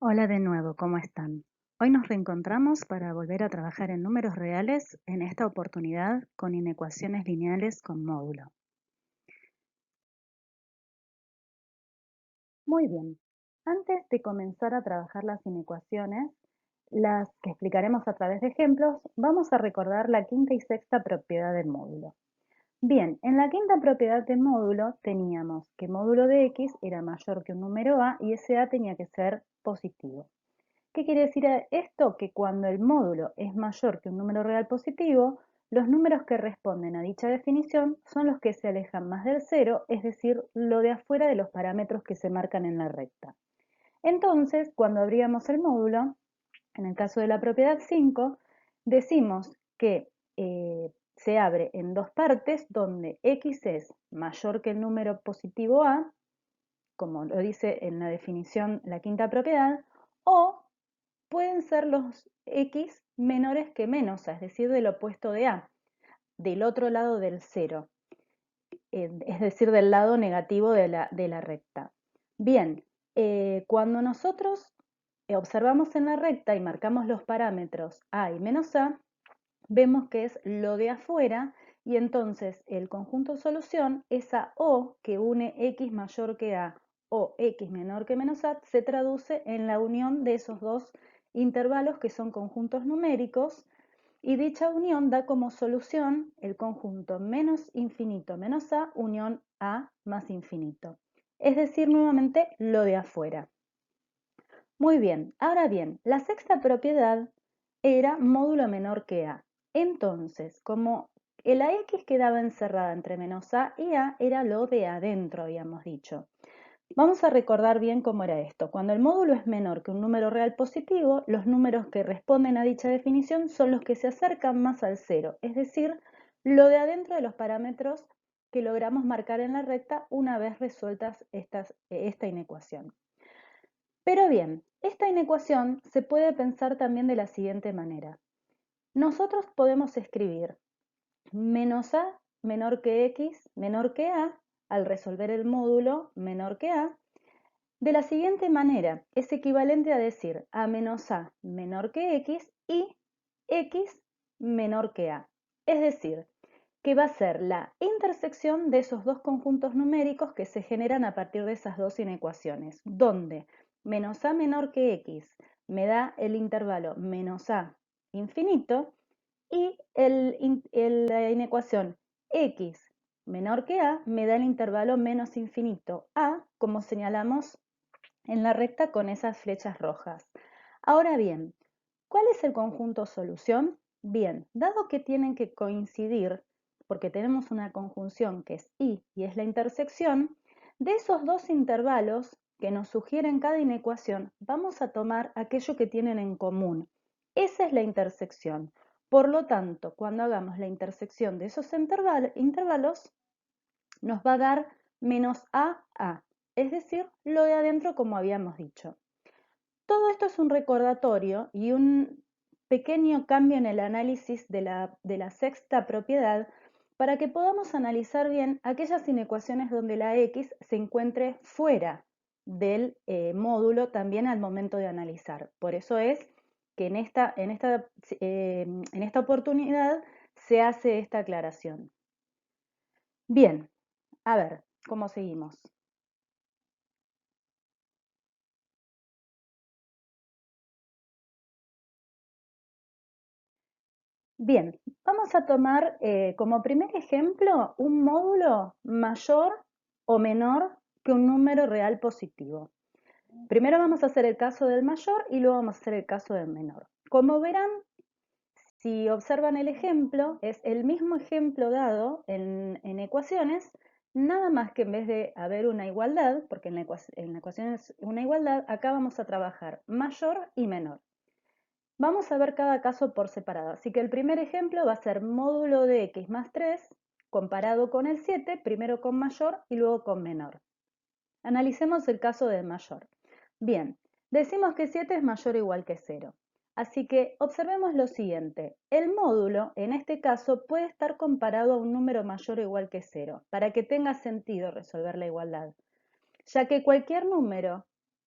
Hola de nuevo, ¿cómo están? Hoy nos reencontramos para volver a trabajar en números reales, en esta oportunidad con inecuaciones lineales con módulo. Muy bien, antes de comenzar a trabajar las inecuaciones, las que explicaremos a través de ejemplos, vamos a recordar la quinta y sexta propiedad del módulo. Bien, en la quinta propiedad del módulo teníamos que módulo de x era mayor que un número a y ese a tenía que ser positivo. ¿Qué quiere decir esto? Que cuando el módulo es mayor que un número real positivo, los números que responden a dicha definición son los que se alejan más del cero, es decir, lo de afuera de los parámetros que se marcan en la recta. Entonces, cuando abríamos el módulo, en el caso de la propiedad 5, decimos que se abre en dos partes donde x es mayor que el número positivo a, como lo dice en la definición la quinta propiedad, o pueden ser los x menores que menos a, es decir, del opuesto de a, del otro lado del cero, es decir, del lado negativo de la recta. Bien, cuando nosotros observamos en la recta y marcamos los parámetros a y menos a, vemos que es lo de afuera y entonces el conjunto solución, esa o que une x mayor que a o x menor que menos a, se traduce en la unión de esos dos intervalos que son conjuntos numéricos y dicha unión da como solución el conjunto menos infinito menos a unión a más infinito. Es decir, nuevamente lo de afuera. Muy bien, ahora bien, la sexta propiedad era módulo menor que a. Entonces, como la x quedaba encerrada entre menos a y a, era lo de adentro, habíamos dicho. Vamos a recordar bien cómo era esto. Cuando el módulo es menor que un número real positivo, los números que responden a dicha definición son los que se acercan más al cero, es decir, lo de adentro de los parámetros que logramos marcar en la recta una vez resueltas esta inecuación. Pero bien, esta inecuación se puede pensar también de la siguiente manera. Nosotros podemos escribir menos a menor que x menor que a, al resolver el módulo menor que a, de la siguiente manera. Es equivalente a decir a menos a menor que x y x menor que a. Es decir, que va a ser la intersección de esos dos conjuntos numéricos que se generan a partir de esas dos inecuaciones, donde menos a menor que x me da el intervalo menos a infinito y la inecuación x menor que a me da el intervalo menos infinito a, como señalamos en la recta con esas flechas rojas. Ahora bien, ¿cuál es el conjunto solución? Bien, dado que tienen que coincidir, porque tenemos una conjunción que es y es la intersección, de esos dos intervalos que nos sugieren cada inecuación, vamos a tomar aquello que tienen en común. Esa es la intersección. Por lo tanto, cuando hagamos la intersección de esos intervalos, nos va a dar menos a, es decir, lo de adentro como habíamos dicho. Todo esto es un recordatorio y un pequeño cambio en el análisis de la sexta propiedad para que podamos analizar bien aquellas inecuaciones donde la x se encuentre fuera del módulo también al momento de analizar. Por eso es que en esta oportunidad se hace esta aclaración. Bien, a ver, ¿cómo seguimos? Bien, vamos a tomar como primer ejemplo un módulo mayor o menor que un número real positivo. Primero vamos a hacer el caso del mayor y luego vamos a hacer el caso del menor. Como verán, si observan el ejemplo, es el mismo ejemplo dado en ecuaciones, nada más que en vez de haber una igualdad, porque en la ecuación es una igualdad, acá vamos a trabajar mayor y menor. Vamos a ver cada caso por separado. Así que el primer ejemplo va a ser módulo de x más 3 comparado con el 7, primero con mayor y luego con menor. Analicemos el caso del mayor. Bien, decimos que 7 es mayor o igual que 0. Así que observemos lo siguiente. El módulo, en este caso, puede estar comparado a un número mayor o igual que 0, para que tenga sentido resolver la igualdad, ya que cualquier número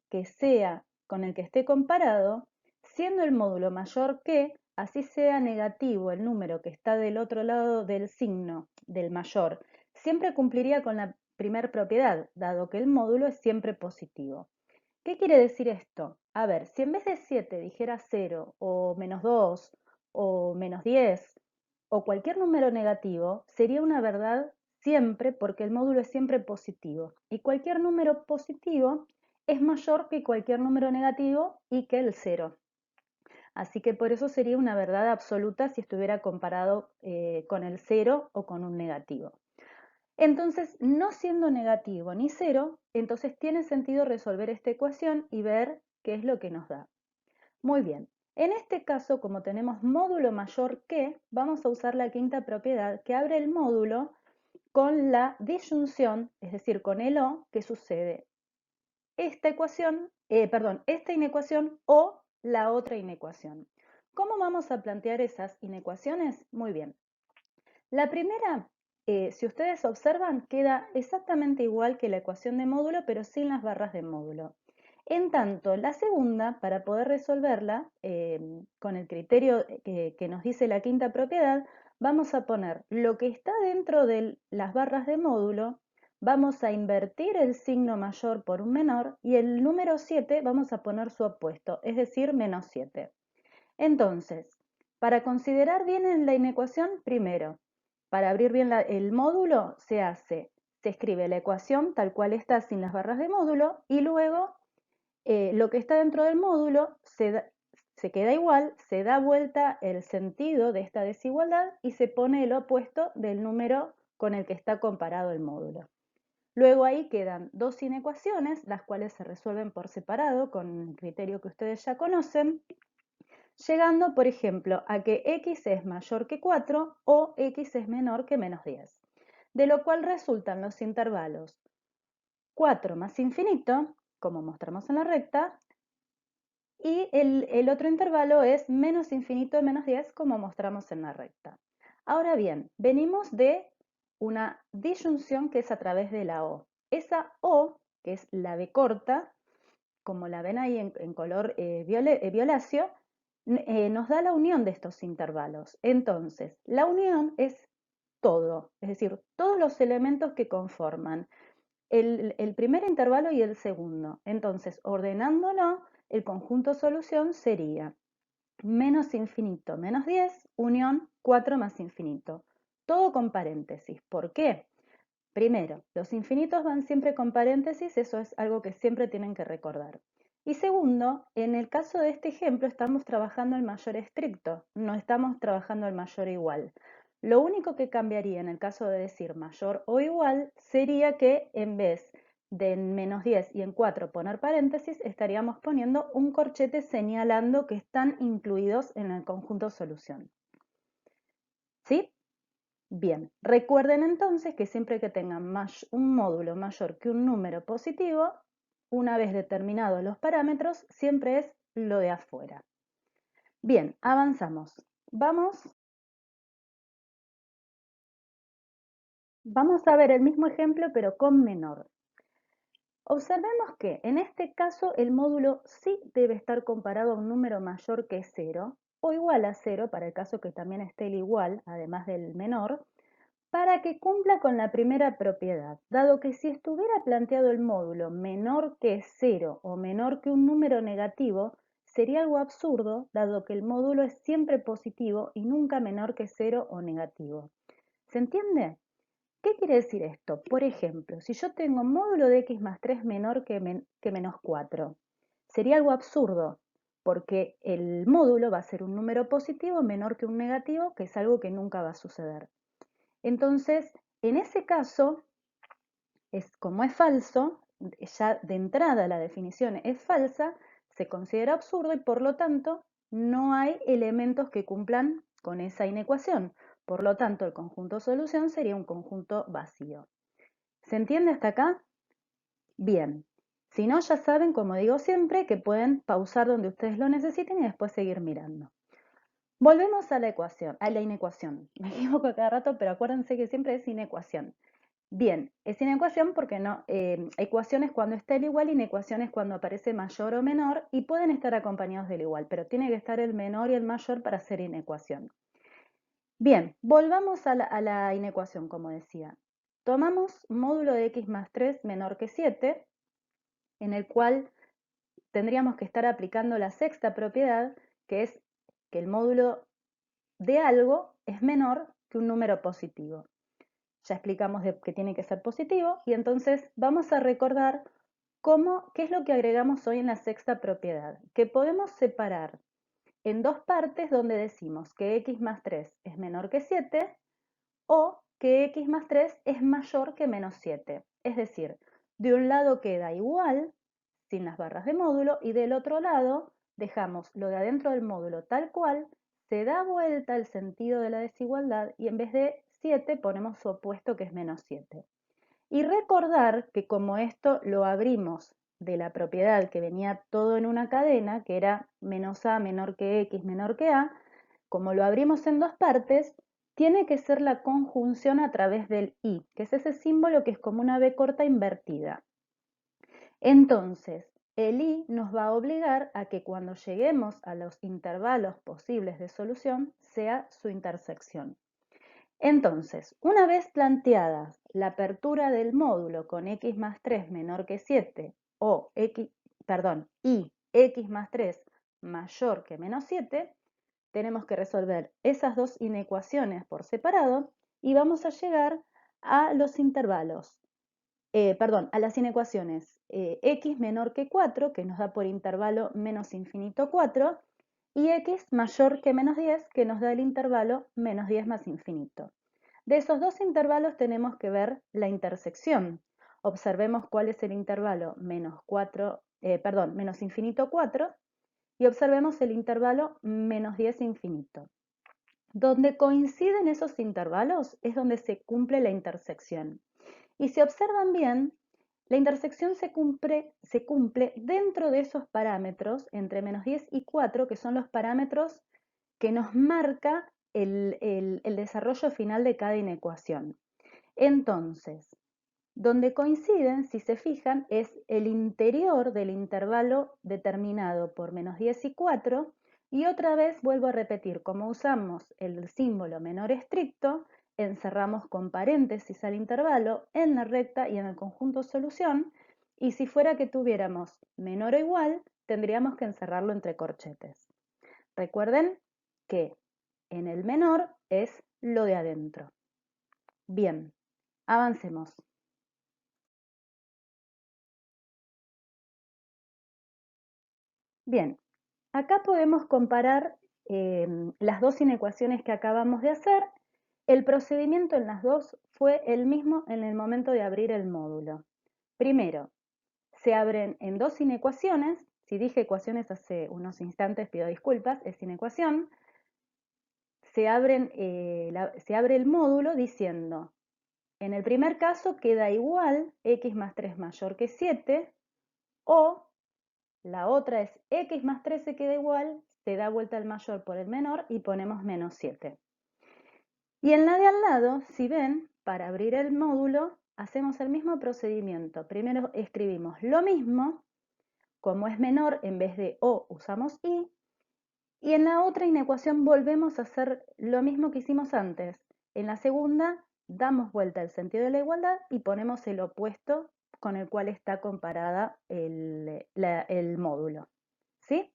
que sea con el que esté comparado, siendo el módulo mayor que, así sea negativo el número que está del otro lado del signo del mayor, siempre cumpliría con la primer propiedad, dado que el módulo es siempre positivo. ¿Qué quiere decir esto? A ver, si en vez de 7 dijera 0 o -2 o -10 o cualquier número negativo, sería una verdad siempre porque el módulo es siempre positivo. Y cualquier número positivo es mayor que cualquier número negativo y que el 0. Así que por eso sería una verdad absoluta si estuviera comparado con el 0 o con un negativo. Entonces, no siendo negativo ni 0, entonces tiene sentido resolver esta ecuación y ver qué es lo que nos da. Muy bien, en este caso, como tenemos módulo mayor que, vamos a usar la quinta propiedad que abre el módulo con la disyunción, es decir, con el o que sucede esta ecuación, esta inecuación o la otra inecuación. ¿Cómo vamos a plantear esas inecuaciones? Muy bien. La primera, si ustedes observan, queda exactamente igual que la ecuación de módulo, pero sin las barras de módulo. En tanto, la segunda, para poder resolverla con el criterio que nos dice la quinta propiedad, vamos a poner lo que está dentro de las barras de módulo, vamos a invertir el signo mayor por un menor y el número 7 vamos a poner su opuesto, es decir, menos 7. Entonces, para considerar bien en la inecuación, primero, para abrir bien el módulo, se escribe la ecuación tal cual está sin las barras de módulo y luego lo que está dentro del módulo se queda igual, se da vuelta el sentido de esta desigualdad y se pone el opuesto del número con el que está comparado el módulo. Luego ahí quedan dos inecuaciones, las cuales se resuelven por separado con el criterio que ustedes ya conocen, llegando, por ejemplo, a que x es mayor que 4 o x es menor que menos 10, de lo cual resultan los intervalos 4 más infinito, como mostramos en la recta, y el otro intervalo es menos infinito menos 10, como mostramos en la recta. Ahora bien, venimos de una disyunción que es a través de la O. Esa O, que es la B corta, como la ven ahí en color violáceo, nos da la unión de estos intervalos. Entonces, la unión es todo, es decir, todos los elementos que conforman el primer intervalo y el segundo. Entonces, ordenándolo, el conjunto solución sería menos infinito menos 10, unión 4 más infinito. Todo con paréntesis. ¿Por qué? Primero, los infinitos van siempre con paréntesis, eso es algo que siempre tienen que recordar. Y segundo, en el caso de este ejemplo estamos trabajando el mayor estricto, no estamos trabajando el mayor igual. Lo único que cambiaría en el caso de decir mayor o igual sería que en vez de en menos 10 y en 4 poner paréntesis, estaríamos poniendo un corchete señalando que están incluidos en el conjunto solución. ¿Sí? Bien, recuerden entonces que siempre que tengan un módulo mayor que un número positivo, una vez determinados los parámetros, siempre es lo de afuera. Bien, avanzamos. Vamos a ver el mismo ejemplo pero con menor. Observemos que en este caso el módulo sí debe estar comparado a un número mayor que 0 o igual a 0 para el caso que también esté el igual, además del menor, para que cumpla con la primera propiedad, dado que si estuviera planteado el módulo menor que 0 o menor que un número negativo, sería algo absurdo, dado que el módulo es siempre positivo y nunca menor que 0 o negativo. ¿Se entiende? ¿Qué quiere decir esto? Por ejemplo, si yo tengo módulo de x más 3 menor que menos 4, sería algo absurdo, porque el módulo va a ser un número positivo menor que un negativo, que es algo que nunca va a suceder. Entonces, en ese caso, como es falso, ya de entrada la definición es falsa, se considera absurdo y por lo tanto no hay elementos que cumplan con esa inecuación. Por lo tanto, el conjunto solución sería un conjunto vacío. ¿Se entiende hasta acá? Bien. Si no, ya saben, como digo siempre, que pueden pausar donde ustedes lo necesiten y después seguir mirando. Volvemos a la ecuación, a la inecuación. Me equivoco cada rato, pero acuérdense que siempre es inecuación. Bien, es inecuación porque no, ecuaciones cuando está el igual, inecuaciones cuando aparece mayor o menor y pueden estar acompañados del igual, pero tiene que estar el menor y el mayor para ser inecuación. Bien, volvamos a la inecuación, como decía. Tomamos módulo de x más 3 menor que 7, en el cual tendríamos que estar aplicando la sexta propiedad, que es que el módulo de algo es menor que un número positivo. Ya explicamos que tiene que ser positivo y entonces vamos a recordar qué es lo que agregamos hoy en la sexta propiedad, que podemos separar en dos partes donde decimos que x más 3 es menor que 7 o que x más 3 es mayor que menos 7. Es decir, de un lado queda igual, sin las barras de módulo, y del otro lado dejamos lo de adentro del módulo tal cual, se da vuelta el sentido de la desigualdad y en vez de 7 ponemos su opuesto que es menos 7. Y recordar que como esto lo abrimos de la propiedad que venía todo en una cadena, que era menos a menor que x menor que a, como lo abrimos en dos partes, tiene que ser la conjunción a través del i, que es ese símbolo que es como una b corta invertida. Entonces, el i nos va a obligar a que cuando lleguemos a los intervalos posibles de solución sea su intersección. Entonces, una vez planteada la apertura del módulo con x más 3 menor que 7 o y x más 3 mayor que menos 7, tenemos que resolver esas dos inecuaciones por separado y vamos a llegar a los intervalos, a las inecuaciones x menor que 4, que nos da por intervalo menos infinito 4, y x mayor que menos 10, que nos da el intervalo menos 10 más infinito. De esos dos intervalos tenemos que ver la intersección. Observemos cuál es el intervalo menos infinito 4 y observemos el intervalo menos 10 infinito. Donde coinciden esos intervalos es donde se cumple la intersección. Y si observan bien, la intersección se cumple dentro de esos parámetros entre menos 10 y 4, que son los parámetros que nos marca el desarrollo final de cada inecuación. Entonces, donde coinciden, si se fijan, es el interior del intervalo determinado por menos 10 y 4, y otra vez vuelvo a repetir, como usamos el símbolo menor estricto, encerramos con paréntesis al intervalo en la recta y en el conjunto solución, y si fuera que tuviéramos menor o igual, tendríamos que encerrarlo entre corchetes. Recuerden que en el menor es lo de adentro. Bien, avancemos. Bien, acá podemos comparar las dos inecuaciones que acabamos de hacer. El procedimiento en las dos fue el mismo en el momento de abrir el módulo. Primero, se abren en dos inecuaciones. Si dije ecuaciones hace unos instantes, pido disculpas, es inecuación. Se abre el módulo diciendo, en el primer caso queda igual x más 3 mayor que 7 o la otra es x más 3 se queda igual, se da vuelta el mayor por el menor y ponemos menos 7. Y en la de al lado, si ven, para abrir el módulo hacemos el mismo procedimiento. Primero escribimos lo mismo, como es menor, en vez de o usamos i, y en la otra inecuación volvemos a hacer lo mismo que hicimos antes. En la segunda damos vuelta el sentido de la igualdad y ponemos el opuesto con el cual está comparada el módulo. ¿Sí?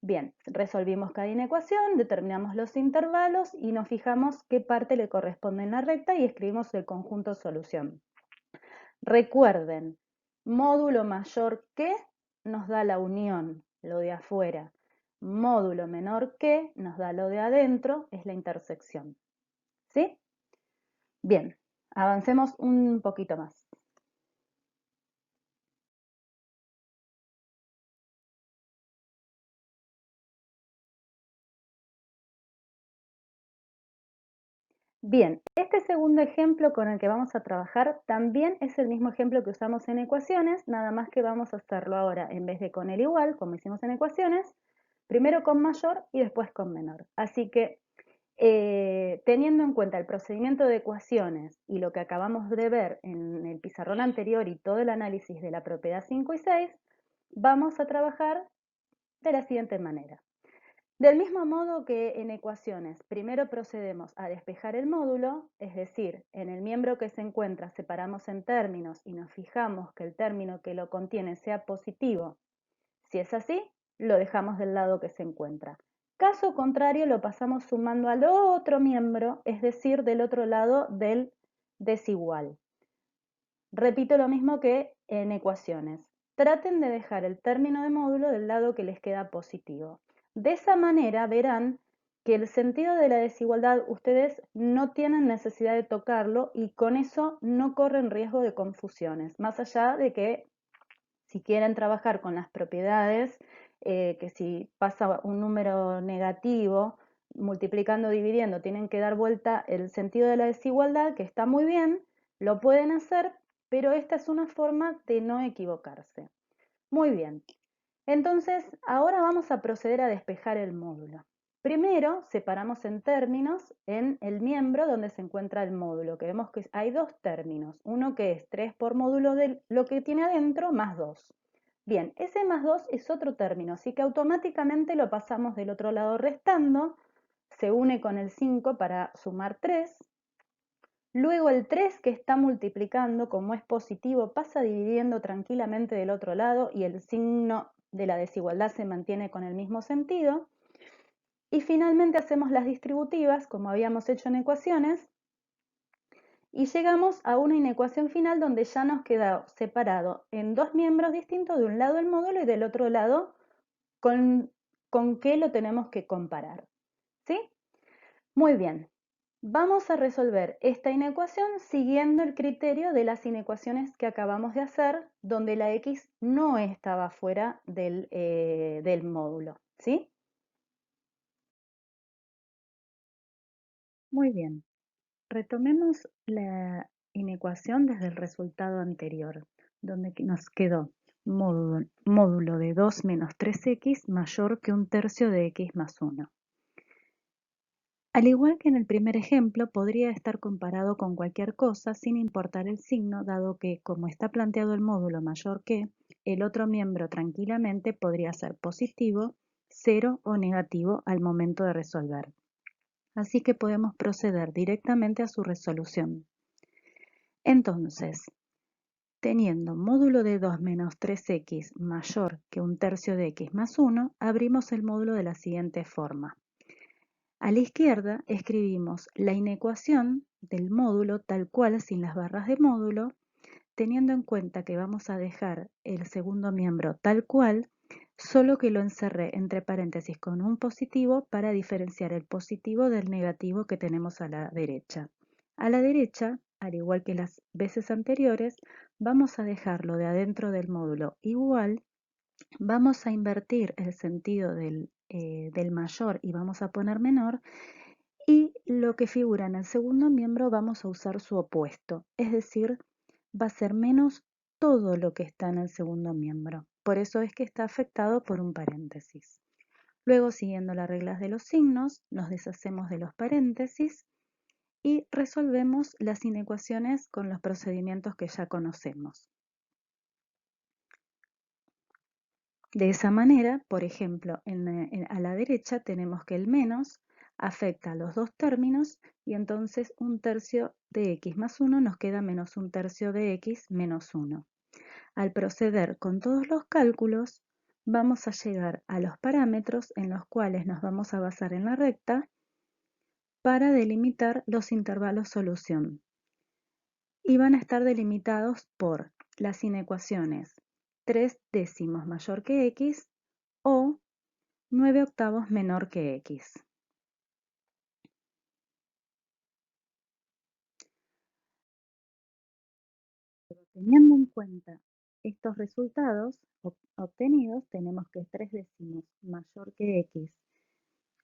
Bien, resolvimos cada inecuación, determinamos los intervalos y nos fijamos qué parte le corresponde en la recta y escribimos el conjunto solución. Recuerden, módulo mayor que nos da la unión, lo de afuera. Módulo menor que nos da lo de adentro, es la intersección. ¿Sí? Bien, avancemos un poquito más. Bien, este segundo ejemplo con el que vamos a trabajar también es el mismo ejemplo que usamos en ecuaciones, nada más que vamos a hacerlo ahora en vez de con el igual, como hicimos en ecuaciones, primero con mayor y después con menor. Así que Teniendo en cuenta el procedimiento de ecuaciones y lo que acabamos de ver en el pizarrón anterior y todo el análisis de la propiedad 5 y 6, vamos a trabajar de la siguiente manera. Del mismo modo que en ecuaciones, primero procedemos a despejar el módulo, es decir, en el miembro que se encuentra separamos en términos y nos fijamos que el término que lo contiene sea positivo. Si es así, lo dejamos del lado que se encuentra. Caso contrario, lo pasamos sumando al otro miembro, es decir, del otro lado del desigual. Repito lo mismo que en ecuaciones. Traten de dejar el término de módulo del lado que les queda positivo. De esa manera verán que el sentido de la desigualdad ustedes no tienen necesidad de tocarlo y con eso no corren riesgo de confusiones, más allá de que si quieren trabajar con las propiedades, que si pasa un número negativo, multiplicando o dividiendo, tienen que dar vuelta el sentido de la desigualdad, que está muy bien, lo pueden hacer, pero esta es una forma de no equivocarse. Muy bien, entonces ahora vamos a proceder a despejar el módulo. Primero separamos en términos en el miembro donde se encuentra el módulo, que vemos que hay dos términos, uno que es 3 por módulo de lo que tiene adentro más 2. Bien, ese más 2 es otro término, así que automáticamente lo pasamos del otro lado restando, se une con el 5 para sumar 3. Luego el 3 que está multiplicando, como es positivo, pasa dividiendo tranquilamente del otro lado y el signo de la desigualdad se mantiene con el mismo sentido. Y finalmente hacemos las distributivas, como habíamos hecho en ecuaciones, y llegamos a una inecuación final donde ya nos queda separado en dos miembros distintos, de un lado el módulo y del otro lado con qué lo tenemos que comparar. ¿Sí? Muy bien. Vamos a resolver esta inecuación siguiendo el criterio de las inecuaciones que acabamos de hacer, donde la x no estaba fuera del módulo. ¿Sí? Muy bien. Retomemos la inecuación desde el resultado anterior, donde nos quedó módulo de 2 menos 3x mayor que un tercio de x más 1. Al igual que en el primer ejemplo, podría estar comparado con cualquier cosa sin importar el signo, dado que, como está planteado el módulo mayor que, el otro miembro tranquilamente podría ser positivo, cero o negativo al momento de resolver. Así que podemos proceder directamente a su resolución. Entonces, teniendo módulo de 2 menos 3x mayor que un tercio de x más 1, abrimos el módulo de la siguiente forma. A la izquierda escribimos la inecuación del módulo tal cual sin las barras de módulo, teniendo en cuenta que vamos a dejar el segundo miembro tal cual, solo que lo encerré entre paréntesis con un positivo para diferenciar el positivo del negativo que tenemos a la derecha. A la derecha, al igual que las veces anteriores, vamos a dejarlo de adentro del módulo igual. Vamos a invertir el sentido del mayor y vamos a poner menor, y lo que figura en el segundo miembro vamos a usar su opuesto, es decir, va a ser menos todo lo que está en el segundo miembro. Por eso es que está afectado por un paréntesis. Luego, siguiendo las reglas de los signos, nos deshacemos de los paréntesis y resolvemos las inecuaciones con los procedimientos que ya conocemos. De esa manera, por ejemplo, a la derecha tenemos que el menos afecta a los dos términos y entonces un tercio de x más 1 nos queda menos un tercio de x menos 1. Al proceder con todos los cálculos, vamos a llegar a los parámetros en los cuales nos vamos a basar en la recta para delimitar los intervalos solución. Y van a estar delimitados por las inecuaciones 3 décimos mayor que x o 9 octavos menor que x. Teniendo en cuenta estos resultados obtenidos, tenemos que 3 décimos mayor que x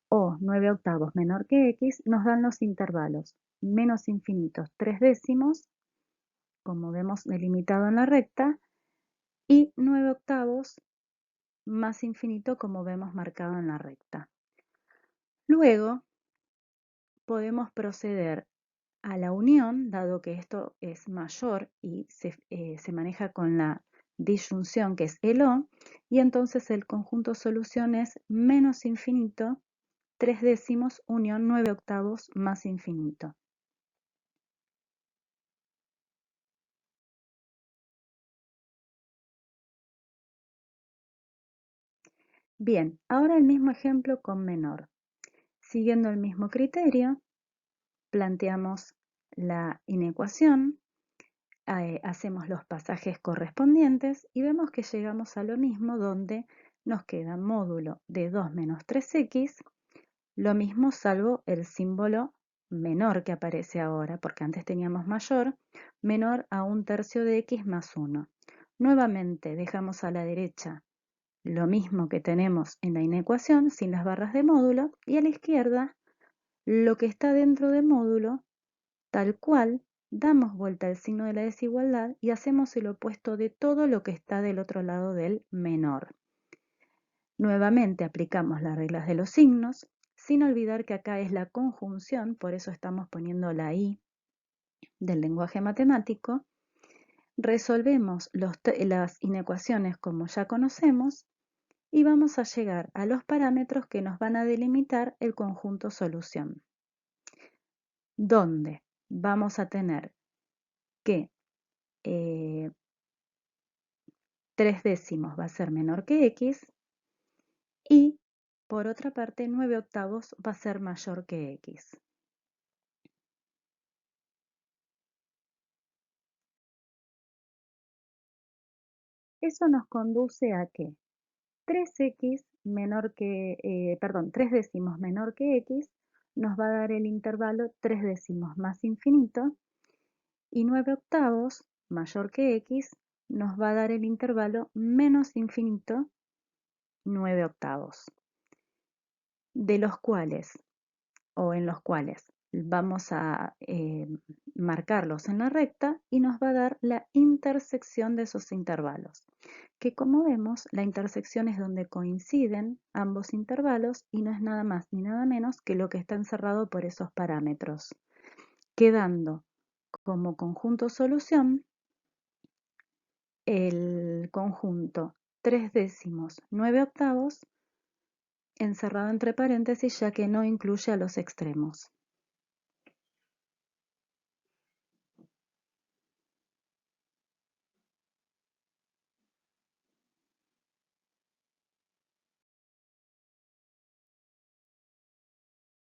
o 9 octavos menor que x nos dan los intervalos menos infinitos 3 décimos, como vemos delimitado en la recta, y 9 octavos más infinito, como vemos marcado en la recta. Luego, podemos proceder a la unión, dado que esto es mayor y se maneja con la disyunción que es el O, y entonces el conjunto solución es menos infinito, 3/10 unión 9/8 más infinito. Bien, ahora el mismo ejemplo con menor. Siguiendo el mismo criterio, planteamos la inecuación, hacemos los pasajes correspondientes y vemos que llegamos a lo mismo donde nos queda módulo de 2 menos 3x, lo mismo salvo el símbolo menor que aparece ahora, porque antes teníamos mayor, menor a 1/3 de x más 1. Nuevamente dejamos a la derecha lo mismo que tenemos en la inecuación sin las barras de módulo y a la izquierda lo que está dentro de módulo tal cual, damos vuelta al signo de la desigualdad y hacemos el opuesto de todo lo que está del otro lado del menor. Nuevamente aplicamos las reglas de los signos, sin olvidar que acá es la conjunción, por eso estamos poniendo la I del lenguaje matemático. Resolvemos las inecuaciones como ya conocemos y vamos a llegar a los parámetros que nos van a delimitar el conjunto solución, donde vamos a tener que 3/10 va a ser menor que x y por otra parte 9/8 va a ser mayor que x. Eso nos conduce a que 3x menor que, 3/10 menor que x nos va a dar el intervalo 3/10 más infinito y 9/8 mayor que x nos va a dar el intervalo menos infinito 9/8, de los cuales o en los cuales vamos a marcarlos en la recta y nos va a dar la intersección de esos intervalos, que como vemos la intersección es donde coinciden ambos intervalos y no es nada más ni nada menos que lo que está encerrado por esos parámetros, quedando como conjunto solución el conjunto 3/10 9/8 encerrado entre paréntesis ya que no incluye a los extremos.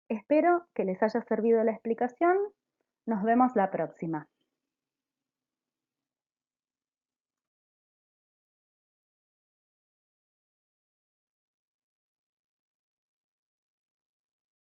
Espero que les haya servido la explicación. Nos vemos la próxima.